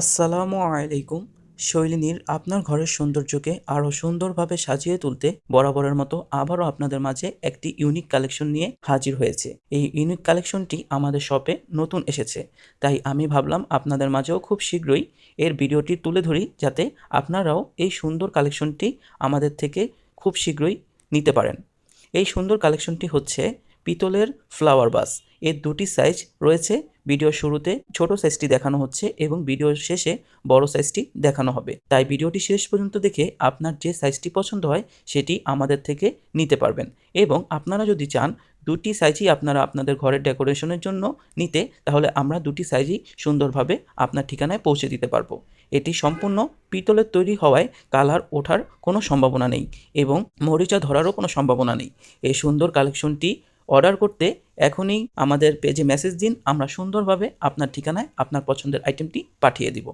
আসসালামু আলাইকুম। শৈলিনীর আপনার ঘরের সৌন্দর্যকে আরও সুন্দরভাবে সাজিয়ে তুলতে বরাবরের মতো আবারও আপনাদের মাঝে একটি ইউনিক কালেকশন নিয়ে হাজির হয়েছে। এই ইউনিক কালেকশনটি আমাদের শপে নতুন এসেছে, তাই আমি ভাবলাম আপনাদের মাঝেও খুব শীঘ্রই এর ভিডিওটি তুলে ধরি, যাতে আপনারাও এই সুন্দর কালেকশনটি আমাদের থেকে খুব শীঘ্রই নিতে পারেন। এই সুন্দর কালেকশনটি হচ্ছে পিতলের ফ্লাওয়ার ভাস। এর দুটি সাইজ রয়েছে। ভিডিওর শুরুতে ছোট সাইজটি দেখানো হচ্ছে এবং ভিডিওর শেষে বড় সাইজটি দেখানো হবে। তাই ভিডিওটি শেষ পর্যন্ত দেখে আপনার যে সাইজটি পছন্দ হয় সেটি আমাদের থেকে নিতে পারবেন। এবং আপনারা যদি চান দুটি সাইজই আপনারা আপনাদের ঘরের ডেকোরেশনের জন্য নিতে, তাহলে আমরা দুটি সাইজই সুন্দরভাবে আপনার ঠিকানায় পৌঁছে দিতে পারবো। এটি সম্পূর্ণ পিতলের তৈরি হওয়ায় কালার ওঠার কোনো সম্ভাবনা নেই এবং মরিচা ধরারও কোনো সম্ভাবনা নেই। এই সুন্দর কালেকশনটি অর্ডার করতে এখনই আমাদের পেজে মেসেজ দিন, আমরা সুন্দরভাবে আপনার ঠিকানায় আপনার পছন্দের আইটেমটি পাঠিয়ে দিব।